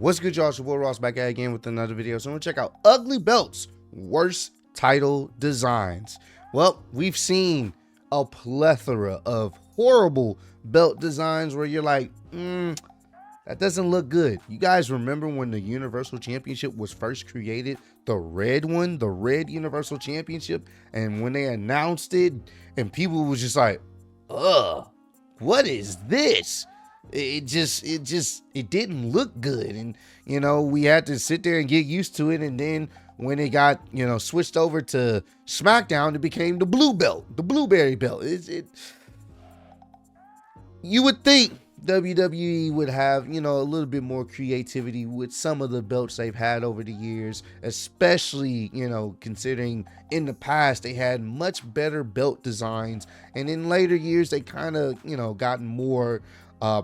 What's good, y'all? It's your boy Ross back at again with another video. So I'm gonna check out ugly belts, worst title designs. Well, we've seen a plethora of horrible belt designs where you're like, that doesn't look good. You guys remember when the Universal Championship was first created? The red one, the red Universal Championship, and when they announced it, and people was just like, ugh, what is this? It didn't look good. And, you know, we had to sit there and get used to it. And then when it got, switched over to SmackDown, it became the blue belt, the blueberry belt. You would think WWE would have, a little bit more creativity with some of the belts they've had over the years, especially, considering in the past they had much better belt designs. And in later years, they kind of, gotten more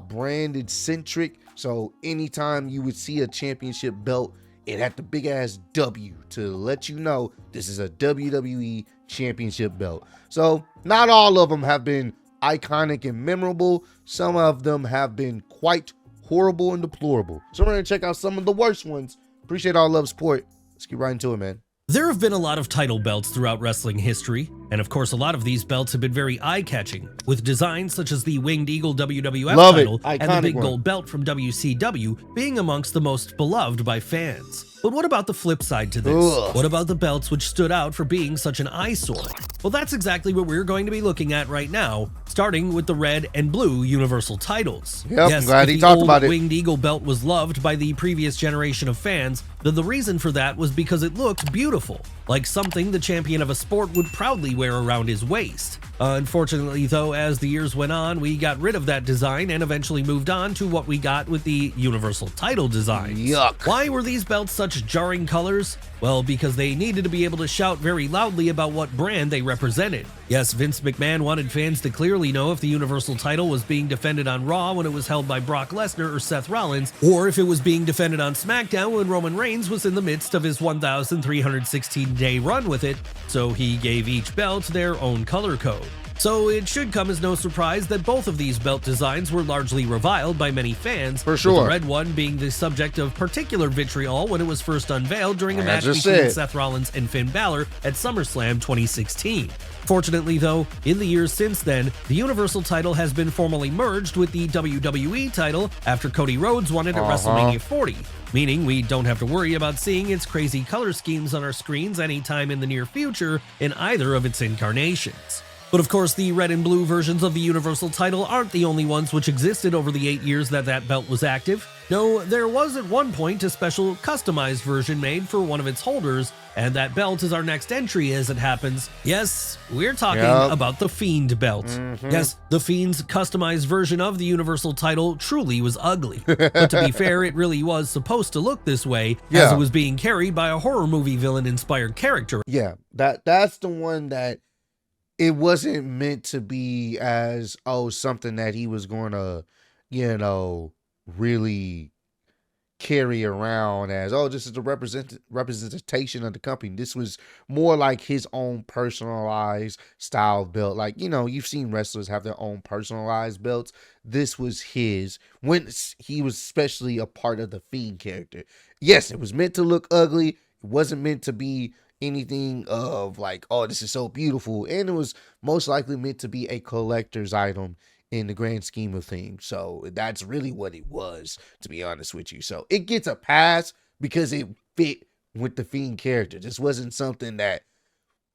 branded centric. So anytime you would see a championship belt, it had the big ass W to let you know this is a WWE championship belt. So not all of them have been iconic and memorable. Some of them have been quite horrible and deplorable. So we're gonna check out some of the worst ones. Appreciate all love, support. Let's get right into it, man. There have been a lot of title belts throughout wrestling history, and of course a lot of these belts have been very eye-catching, with designs such as the Winged Eagle WWF title and the big gold belt from WCW being amongst the most beloved by fans. But what about the flip side to this? What about the belts which stood out for being such an eyesore? Well, that's exactly what we're going to be looking at right now, starting with the red and blue Universal titles. Yep, yes, I'm glad he the talked old about it. Winged Eagle belt was loved by the previous generation of fans, then the reason for that was because it looked beautiful, like something the champion of a sport would proudly wear around his waist. Unfortunately though, as the years went on, we got rid of that design and eventually moved on to what we got with the Universal title designs. Yuck. Why were these belts such jarring colors? Well, because they needed to be able to shout very loudly about what brand they represented. Yes, Vince McMahon wanted fans to clearly know if the Universal title was being defended on Raw when it was held by Brock Lesnar or Seth Rollins, or if it was being defended on SmackDown when Roman Reigns was in the midst of his 1,316-day run with it, so he gave each belt their own color code. So it should come as no surprise that both of these belt designs were largely reviled by many fans, for sure. with the red one being the subject of particular vitriol when it was first unveiled during a match between Seth Rollins and Finn Balor at SummerSlam 2016. Fortunately though, in the years since then, the Universal title has been formally merged with the WWE title after Cody Rhodes won it at WrestleMania 40, meaning we don't have to worry about seeing its crazy color schemes on our screens anytime in the near future in either of its incarnations. But of course, the red and blue versions of the Universal title aren't the only ones which existed over the 8 years that belt was active. No, there was at one point a special customized version made for one of its holders, and that belt is our next entry as it happens. Yes, we're talking about the Fiend belt. Yes, the Fiend's customized version of the Universal title truly was ugly. But to be fair, it really was supposed to look this way, as it was being carried by a horror movie villain-inspired character. Yeah, that's the one that it wasn't meant to be as, something that he was going to, really carry around as, this is the representation of the company. This was more like his own personalized style belt. Like, you've seen wrestlers have their own personalized belts. This was his, when he was especially a part of the Fiend character. Yes, it was meant to look ugly. It wasn't meant to be anything of like, this is so beautiful, and it was most likely meant to be a collector's item in the grand scheme of things. So that's really what it was, to be honest with you. So it gets a pass because it fit with the Fiend character. This wasn't something that,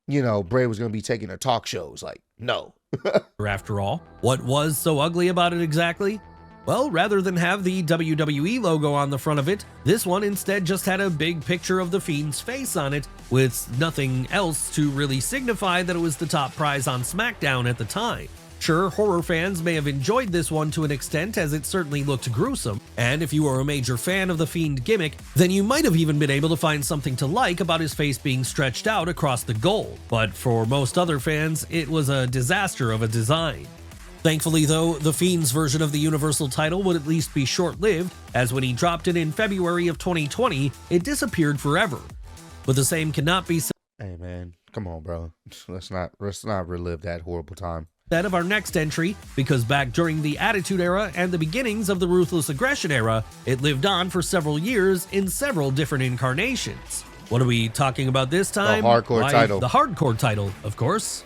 Bray was going to be taking to talk shows. Like, no. After all, what was so ugly about it exactly? Well, rather than have the WWE logo on the front of it, this one instead just had a big picture of the Fiend's face on it, with nothing else to really signify that it was the top prize on SmackDown at the time. Sure, horror fans may have enjoyed this one to an extent, as it certainly looked gruesome, and if you were a major fan of the Fiend gimmick, then you might have even been able to find something to like about his face being stretched out across the gold. But for most other fans, it was a disaster of a design. Thankfully though, the Fiend's version of the Universal title would at least be short-lived, as when he dropped it in February of 2020, it disappeared forever. But the same cannot be said. Hey man, come on bro. Let's not relive that horrible time. That of our next entry, because back during the Attitude Era and the beginnings of the Ruthless Aggression Era, it lived on for several years in several different incarnations. What are we talking about this time? The hardcore title. The hardcore title, of course.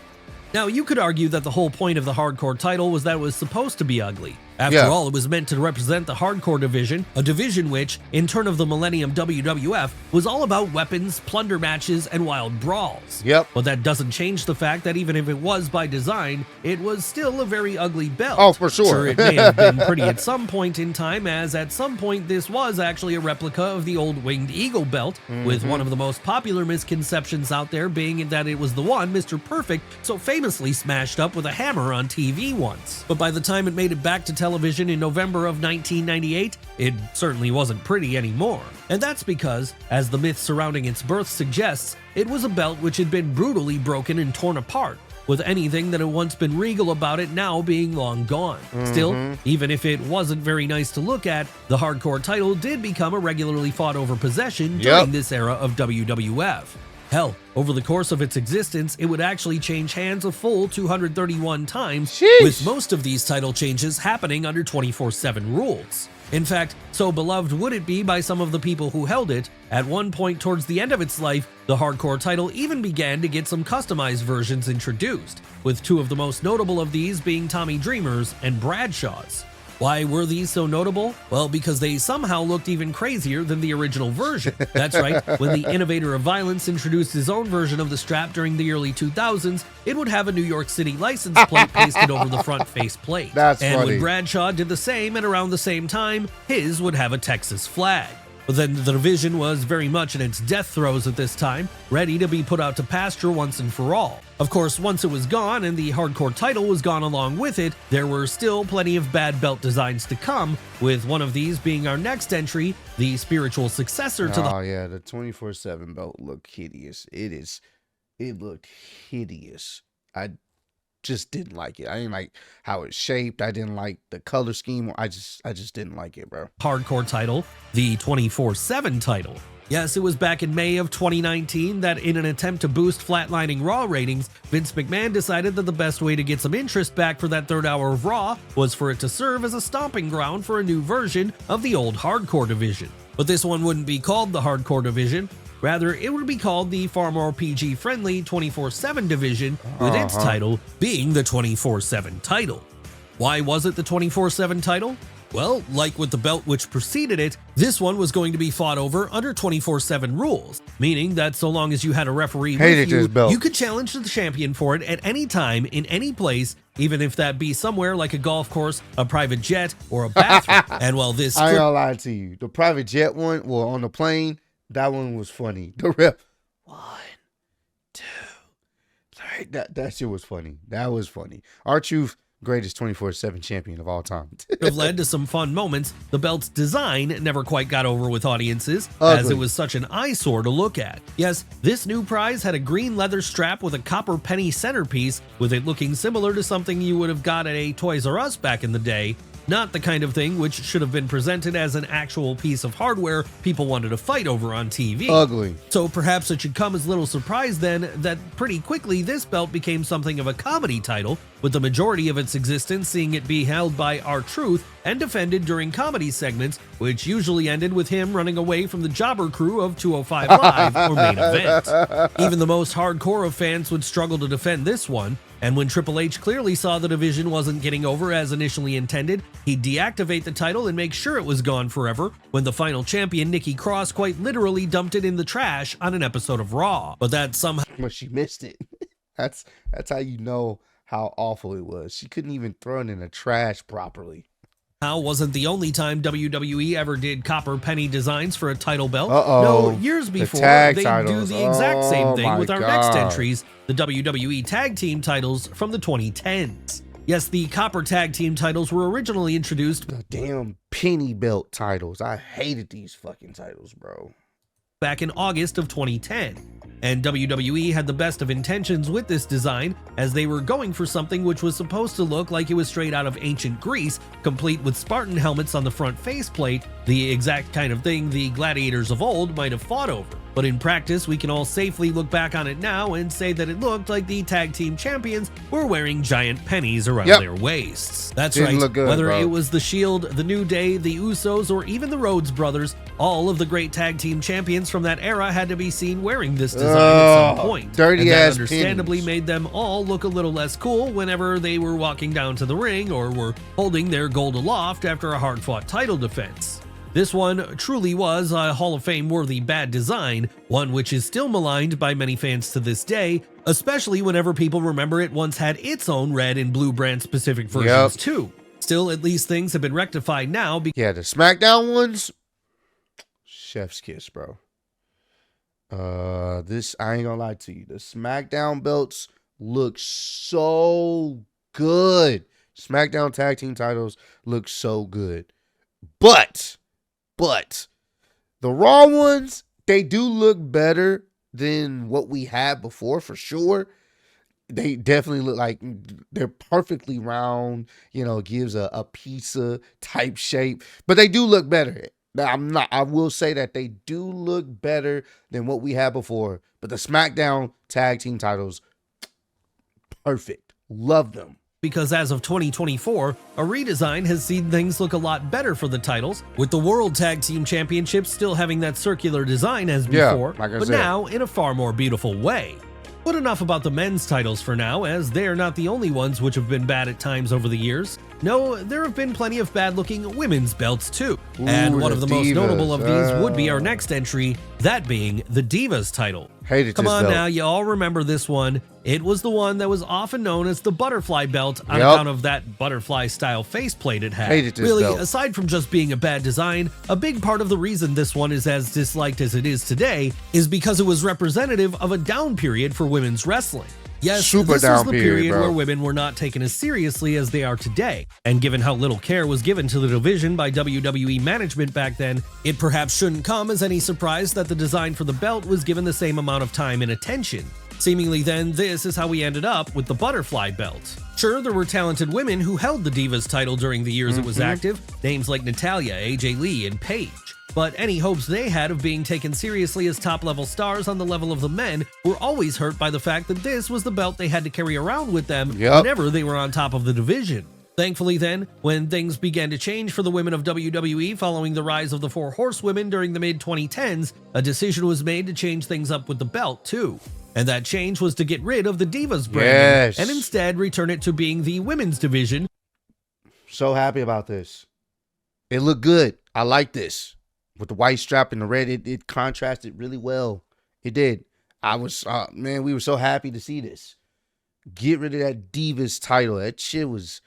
Now, you could argue that the whole point of the hardcore title was that it was supposed to be ugly. After all, it was meant to represent the hardcore division, a division which, in turn of the Millennium WWF, was all about weapons, plunder matches, and wild brawls. But that doesn't change the fact that even if it was by design, it was still a very ugly belt. Oh, for sure. Sure, it may have been pretty at some point in time, as at some point this was actually a replica of the old Winged Eagle belt, with one of the most popular misconceptions out there being that it was the one Mr. Perfect so famously smashed up with a hammer on TV once. But by the time it made it back to television in November of 1998, it certainly wasn't pretty anymore. And that's because, as the myth surrounding its birth suggests, it was a belt which had been brutally broken and torn apart, with anything that had once been regal about it now being long gone. Still, even if it wasn't very nice to look at, the hardcore title did become a regularly fought over possession during this era of WWF. Hell, over the course of its existence, it would actually change hands a full 231 times, with most of these title changes happening under 24/7 rules. In fact, so beloved would it be by some of the people who held it, at one point towards the end of its life, the hardcore title even began to get some customized versions introduced, with two of the most notable of these being Tommy Dreamer's and Bradshaw's. Why were these so notable? Well, because they somehow looked even crazier than the original version. That's right, when the innovator of violence introduced his own version of the strap during the early 2000s, it would have a New York City license plate pasted over the front faceplate. And funny. when Bradshaw did the same at around the same time, his would have a Texas flag. But then the division was very much in its death throes at this time, ready to be put out to pasture once and for all. Of course, once it was gone and the hardcore title was gone along with it, there were still plenty of bad belt designs to come, with one of these being our next entry, the spiritual successor to the... Oh yeah, the 24/7 belt looked hideous. It looked hideous. I just didn't like it. I didn't like how it's shaped. I didn't like the color scheme. I just didn't like it, bro. Hardcore title, the 24/7 title. Yes, it was back in May of 2019 that in an attempt to boost flatlining Raw ratings, Vince McMahon decided that the best way to get some interest back for that third hour of Raw was for it to serve as a stomping ground for a new version of the old hardcore division. But this one wouldn't be called the hardcore division. Rather, it would be called the far more PG-friendly 24/7 division, with its title being the 24/7 title. Why was it the 24/7 title? Well, like with the belt which preceded it, this one was going to be fought over under 24/7 rules, meaning that so long as you had a referee with you, you could challenge the champion for it at any time, in any place, even if that be somewhere like a golf course, a private jet, or a bathroom. And while this... I ain't gonna lie to you. The private jet one, well, on the plane, that one was funny. The rep, 1, 2, 3. That shit was funny. That was funny. R-Truth, greatest 24/7 champion of all time. have led to some fun moments. The belt's design never quite got over with audiences, as it was such an eyesore to look at. Yes, this new prize had a green leather strap with a copper penny centerpiece, with it looking similar to something you would have got at a Toys R Us back in the day. Not the kind of thing which should have been presented as an actual piece of hardware people wanted to fight over on TV. Ugly. So perhaps it should come as little surprise then that pretty quickly this belt became something of a comedy title, with the majority of its existence seeing it be held by R-Truth and defended during comedy segments, which usually ended with him running away from the jobber crew of 205 Live or Main Event. Even the most hardcore of fans would struggle to defend this one, and when Triple H clearly saw the division wasn't getting over as initially intended, he'd deactivate the title and make sure it was gone forever, when the final champion, Nikki Cross, quite literally dumped it in the trash on an episode of Raw. But that somehow... But she missed it. That's how you know how awful it was. She couldn't even throw it in the trash properly. Wasn't the only time WWE ever did copper penny designs for a title belt. No, years before, they'd do the exact same thing with our next entries, the WWE Tag Team titles from the 2010s. Yes, the copper tag team titles were originally introduced... The damn penny belt titles. I hated these fucking titles, bro. ...back in August of 2010. And WWE had the best of intentions with this design, as they were going for something which was supposed to look like it was straight out of ancient Greece, complete with Spartan helmets on the front faceplate, the exact kind of thing the gladiators of old might have fought over. but in practice, we can all safely look back on it now and say that it looked like the tag team champions were wearing giant pennies around their waists. That's Didn't right, look good, whether bro. it was the Shield, the New Day, the Usos, or even the Rhodes brothers, all of the great tag team champions from that era had to be seen wearing this design at some point. Dirty and that ass understandably pennies. made them all look a little less cool whenever they were walking down to the ring or were holding their gold aloft after a hard-fought title defense. This one truly was a Hall of Fame worthy bad design, one which is still maligned by many fans to this day, especially whenever people remember it once had its own red and blue brand specific versions too. Still, at least things have been rectified now. Yeah, the SmackDown ones, chef's kiss, bro. This, I ain't gonna lie to you, the SmackDown belts look so good. SmackDown tag team titles look so good. But the Raw ones, they do look better than what we had before for sure. They definitely look like they're perfectly round, you know, gives a pizza type shape, but they do look better. I will say that they do look better than what we had before, but the SmackDown tag team titles, perfect. Love them. Because as of 2024, a redesign has seen things look a lot better for the titles, with the World Tag Team Championships still having that circular design as before, but now in a far more beautiful way. But enough about the men's titles for now, as they're not the only ones which have been bad at times over the years. No, there have been plenty of bad-looking women's belts too, and one of the most notable of these would be our next entry, that being the Divas title. Come on now, you all remember this one. It was the one that was often known as the butterfly belt on account of that butterfly-style faceplate it had. Really, aside from just being a bad design, a big part of the reason this one is as disliked as it is today is because it was representative of a down period for women's wrestling. Yes, this was the period where women were not taken as seriously as they are today, and given how little care was given to the division by WWE management back then, it perhaps shouldn't come as any surprise that the design for the belt was given the same amount of time and attention. Seemingly then, this is how we ended up with the butterfly belt. Sure, there were talented women who held the Divas title during the years it was active, names like Natalya, AJ Lee, and Paige. But any hopes they had of being taken seriously as top-level stars on the level of the men were always hurt by the fact that this was the belt they had to carry around with them whenever they were on top of the division. Thankfully then, when things began to change for the women of WWE following the rise of the Four Horsewomen during the mid-2010s, a decision was made to change things up with the belt too. And that change was to get rid of the Divas branding and instead return it to being the women's division. So happy about this. It looked good. I like this. With the white strap and the red, it contrasted really well. It did. I was, man, we were so happy to see this. Get rid of that Divas title. That shit was,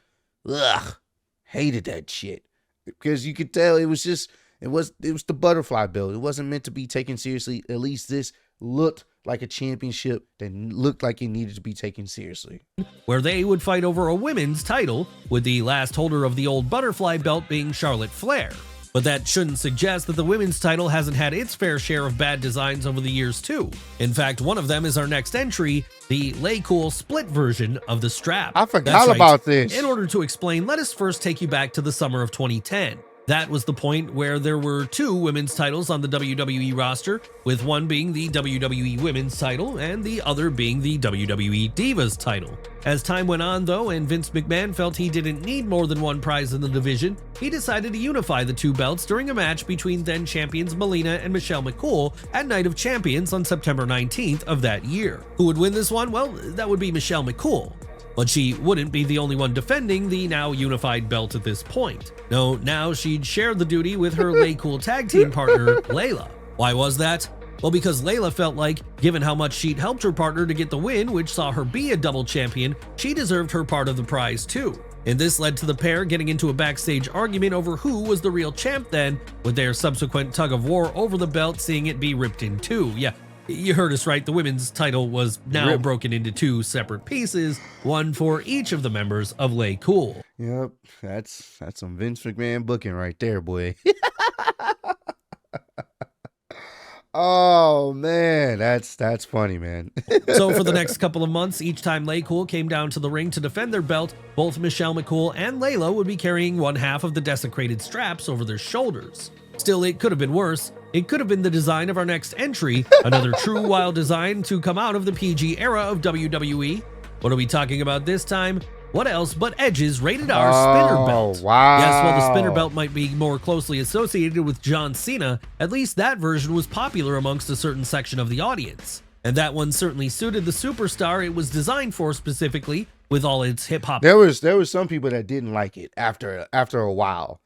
hated that shit. Because you could tell it was just, it was the butterfly belt. It wasn't meant to be taken seriously. At least this looked like a championship that looked like it needed to be taken seriously. Where they would fight over a women's title, with the last holder of the old butterfly belt being Charlotte Flair. But that shouldn't suggest that the women's title hasn't had its fair share of bad designs over the years too. In fact, one of them is our next entry, the Lay Cool split version of the strap. I forgot about this. In order to explain, let us first take you back to the summer of 2010. That was the point where there were two women's titles on the WWE roster, with one being the WWE Women's title and the other being the WWE Divas title. As time went on though, and Vince McMahon felt he didn't need more than one prize in the division, he decided to unify the two belts during a match between then champions Melina and Michelle McCool at Night of Champions on September 19th of that year. Who would win this one? Well, that would be Michelle McCool. But she wouldn't be the only one defending the now unified belt at this point. No, now she'd share the duty with her Lay Cool tag team partner, Layla. Why was that? Well, because Layla felt like, given how much she'd helped her partner to get the win, which saw her be a double champion, she deserved her part of the prize too. And this led to the pair getting into a backstage argument over who was the real champ then, with their subsequent tug of war over the belt seeing it be ripped in two. Yeah, you heard us right, the women's title was now broken into two separate pieces, one for each of the members of Lay Cool. Yep, that's some Vince McMahon booking right there, boy. Oh man, that's funny, man. So for the next couple of months, each time Lay Cool came down to the ring to defend their belt, both Michelle McCool and Layla would be carrying one half of the desecrated straps over their shoulders. Still, it could have been worse. it could have been the design of our next entry, another true wild design to come out of the PG era of WWE. What are we talking about this time? What else but Edge's Rated R spinner belt? Wow. Yes, while the spinner belt might be more closely associated with John Cena, at least that version was popular amongst a certain section of the audience. And that one certainly suited the superstar it was designed for specifically, with all its hip-hop. There was some people that didn't like it after a while.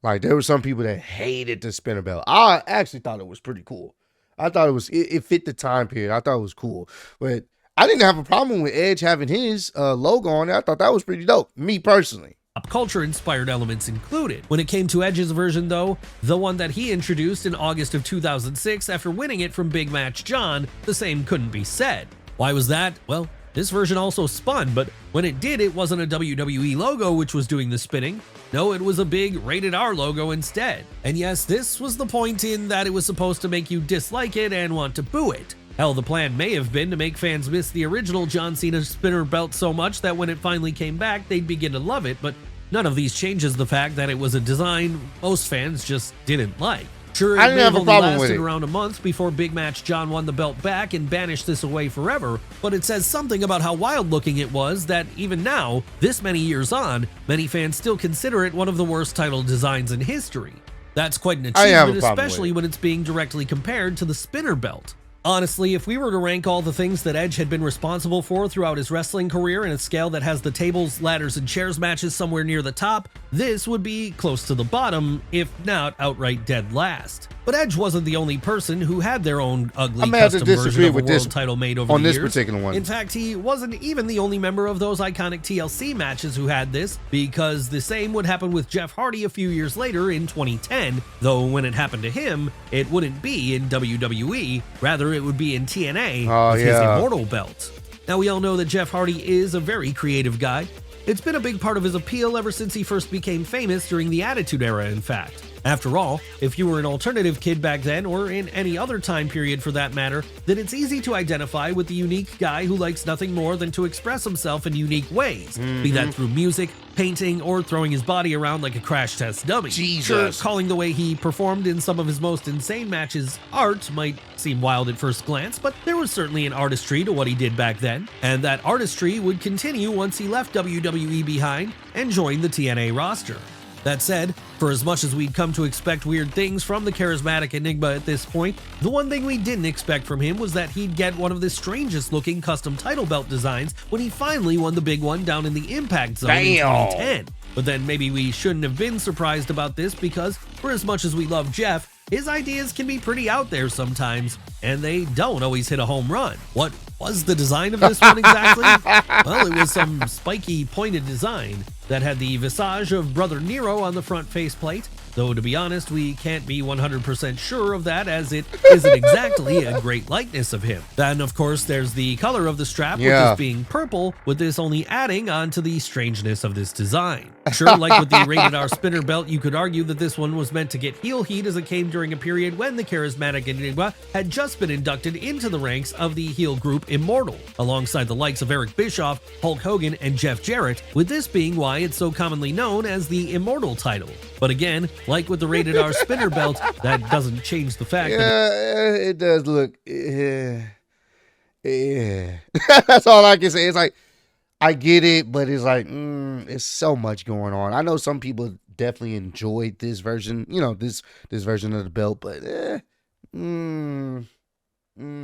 Like, there were some people that hated the spinner belt. I actually thought it was pretty cool. I thought it fit the time period. I thought it was cool. But I didn't have a problem with Edge having his logo on there. I thought that was pretty dope, me personally. Pop culture inspired elements included. When it came to Edge's version though, the one that he introduced in August of 2006 after winning it from Big Match John, the same couldn't be said. Why was that? Well, this version also spun, but when it did, it wasn't a WWE logo which was doing the spinning. No, it was a big Rated R logo instead. And yes, this was the point in that it was supposed to make you dislike it and want to boo it. Hell, the plan may have been to make fans miss the original John Cena spinner belt so much that when it finally came back, they'd begin to love it, but none of these changes the fact that it was a design most fans just didn't like. Sure, it may have only lasted around a month before Big Match John won the belt back and banished this away forever, but it says something about how wild looking it was that even now, this many years on, many fans still consider it one of the worst title designs in history. That's quite an achievement, especially when it's being directly compared to the spinner belt. Honestly, if we were to rank all the things that Edge had been responsible for throughout his wrestling career in a scale that has the tables, ladders, and chairs matches somewhere near the top, this would be close to the bottom, if not outright dead last. But Edge wasn't the only person who had their own ugly custom version of a world title made over the years. Particular one. In fact, he wasn't even the only member of those iconic TLC matches who had this, because the same would happen with Jeff Hardy a few years later in 2010, though when it happened to him, it wouldn't be in WWE, rather it would be in TNA with his Immortal belt. Now we all know that Jeff Hardy is a very creative guy. It's been a big part of his appeal ever since he first became famous during the Attitude Era, in fact. After all, if you were an alternative kid back then, or in any other time period for that matter, then it's easy to identify with the unique guy who likes nothing more than to express himself in unique ways, be that through music, painting, or throwing his body around like a crash test dummy. Sure, calling the way he performed in some of his most insane matches art might seem wild at first glance, but there was certainly an artistry to what he did back then, and that artistry would continue once he left WWE behind and joined the TNA roster. That said, for as much as we'd come to expect weird things from the charismatic enigma at this point, the one thing we didn't expect from him was that he'd get one of the strangest looking custom title belt designs when he finally won the big one down in the Impact Zone in 2010. But then maybe we shouldn't have been surprised about this because, for as much as we love Jeff, his ideas can be pretty out there sometimes, and they don't always hit a home run. What was the design of this one exactly? Well, it was some spiky, pointed design that had the visage of Brother Nero on the front faceplate, though to be honest, we can't be 100% sure of that as it isn't exactly a great likeness of him. Then, of course, there's the color of the strap, with this being purple, with this only adding on to the strangeness of this design. Sure, like with the Rated R spinner belt, you could argue that this one was meant to get heel heat as it came during a period when the charismatic Enigma had just been inducted into the ranks of the heel group Immortal, alongside the likes of Eric Bischoff, Hulk Hogan, and Jeff Jarrett, with this being why it's so commonly known as the Immortal title. But again, like with the Rated R spinner belt, that doesn't change the fact that it does look, that's all I can say. It's like, I get it, but it's like, it's so much going on. I know some people definitely enjoyed this version, this version of the belt, but I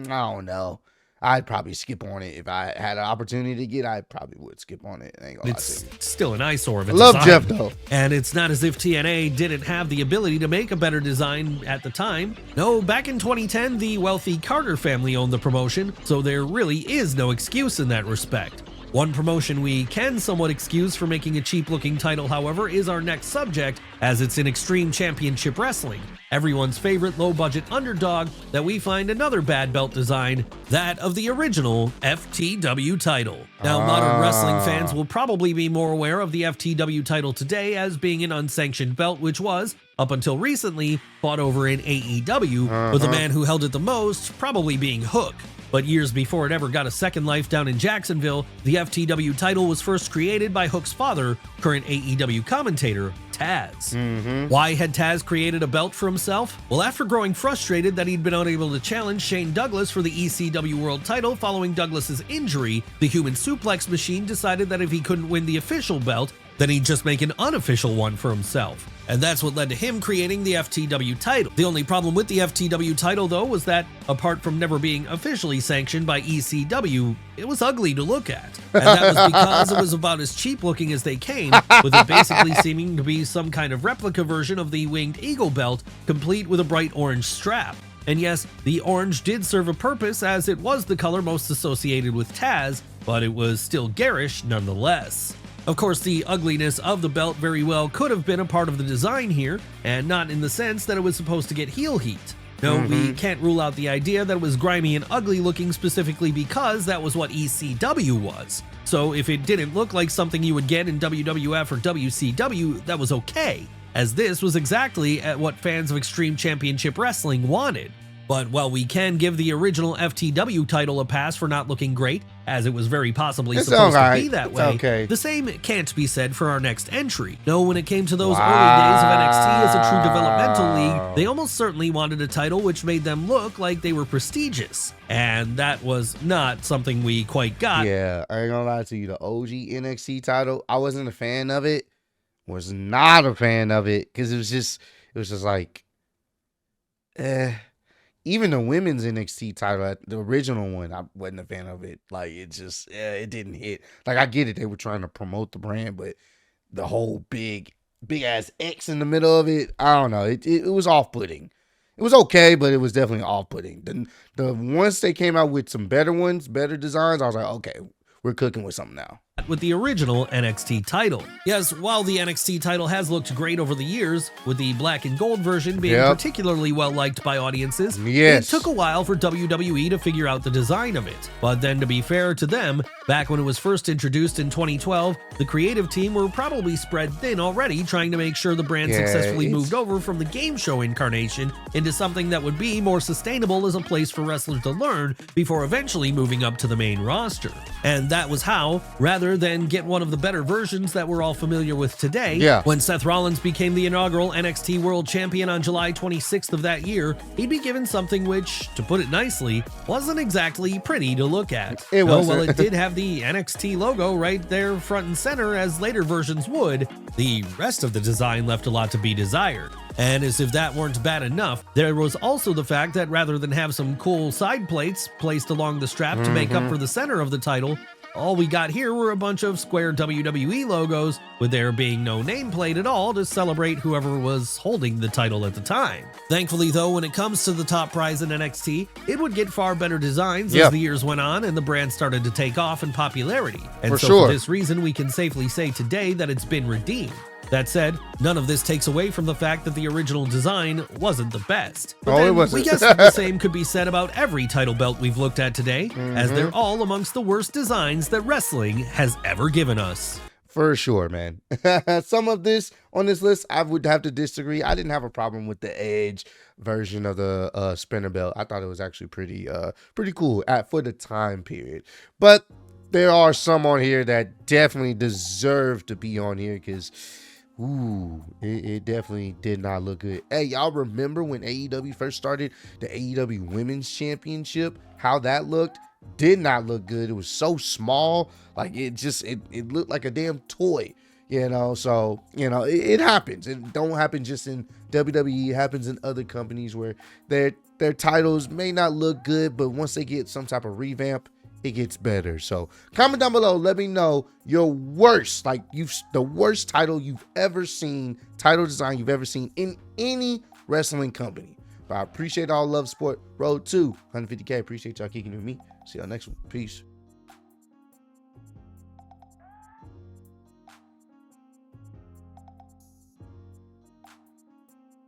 don't know. I'd probably skip on it if I had an opportunity to get. I probably would skip on it. It's still an eyesore of a design. Love Jeff though, and it's not as if TNA didn't have the ability to make a better design at the time. No, back in 2010, the wealthy Carter family owned the promotion, so there really is no excuse in that respect. One promotion we can somewhat excuse for making a cheap-looking title, however, is our next subject, as it's in Extreme Championship Wrestling, everyone's favorite low-budget underdog that we find another bad belt design, that of the original FTW title. Now, modern wrestling fans will probably be more aware of the FTW title today as being an unsanctioned belt, which was, up until recently, fought over in AEW, with the man who held it the most probably being Hook. But years before it ever got a second life down in Jacksonville, the FTW title was first created by Hook's father, current AEW commentator, Taz. Why had Taz created a belt for himself? Well, after growing frustrated that he'd been unable to challenge Shane Douglas for the ECW World title following Douglas's injury, the Human Suplex Machine decided that if he couldn't win the official belt, then he'd just make an unofficial one for himself. And that's what led to him creating the FTW title. The only problem with the FTW title, though, was that, apart from never being officially sanctioned by ECW, it was ugly to look at. And that was because it was about as cheap looking as they came, with it basically seeming to be some kind of replica version of the Winged Eagle belt, complete with a bright orange strap. And yes, the orange did serve a purpose, as it was the color most associated with Taz, but it was still garish nonetheless. Of course, the ugliness of the belt very well could have been a part of the design here, and not in the sense that it was supposed to get heel heat. No, we can't rule out the idea that it was grimy and ugly looking specifically because that was what ECW was. So if it didn't look like something you would get in WWF or WCW, that was okay, as this was exactly at what fans of Extreme Championship Wrestling wanted. But while we can give the original FTW title a pass for not looking great, as it was very possibly supposed to be that way, the same can't be said for our next entry. No, when it came to those early days of NXT as a true developmental league, they almost certainly wanted a title which made them look like they were prestigious. And that was not something we quite got. Yeah, I ain't gonna lie to you, the OG NXT title, I wasn't a fan of it. Was not a fan of it, because it was just like, even the women's NXT title, the original one, I wasn't a fan of it. Like, it just, it didn't hit. Like, I get it, they were trying to promote the brand, but the whole big ass X in the middle of it, I don't know. It was off-putting. It was okay, but it was definitely off-putting. The once they came out with some better ones, better designs, I was like, okay, we're cooking with something now. With the original NXT title. Yes, while the NXT title has looked great over the years, with the black and gold version being particularly well liked by audiences, it took a while for WWE to figure out the design of it. But then, to be fair to them, back when it was first introduced in 2012, the creative team were probably spread thin already, trying to make sure the brand successfully moved over from the game show incarnation into something that would be more sustainable as a place for wrestlers to learn before eventually moving up to the main roster. And that was how, rather than get one of the better versions that we're all familiar with today, when Seth Rollins became the inaugural NXT World Champion on July 26th of that year, he'd be given something which, to put it nicely, wasn't exactly pretty to look at. Well, it did have the NXT logo right there front and center, as later versions would, the rest of the design left a lot to be desired. And as if that weren't bad enough, there was also the fact that rather than have some cool side plates placed along the strap to make up for the center of the title, all we got here were a bunch of square WWE logos, with there being no nameplate at all to celebrate whoever was holding the title at the time. Thankfully, though, when it comes to the top prize in NXT, it would get far better designs as the years went on and the brand started to take off in popularity. And for this reason, we can safely say today that it's been redeemed. That said, none of this takes away from the fact that the original design wasn't the best. But then, we guess the same could be said about every title belt we've looked at today, as they're all amongst the worst designs that wrestling has ever given us. For sure, man. Some of this on this list, I would have to disagree. I didn't have a problem with the Edge version of the spinner belt. I thought it was actually pretty cool for the time period. But there are some on here that definitely deserve to be on here, because it definitely did not look good. Hey, y'all remember when AEW first started the AEW Women's Championship? How that looked? Did not look good. It was so small. Like, it looked like a damn toy, you know? So, you know, it happens. It don't happen just in WWE. It happens in other companies where their titles may not look good, but once they get some type of revamp, it gets better. So comment down below, let me know your worst, the worst title you've ever seen, title design you've ever seen in any wrestling company. But I appreciate all love, support. Road to 150K. Appreciate y'all kicking with me. See y'all next one. Peace.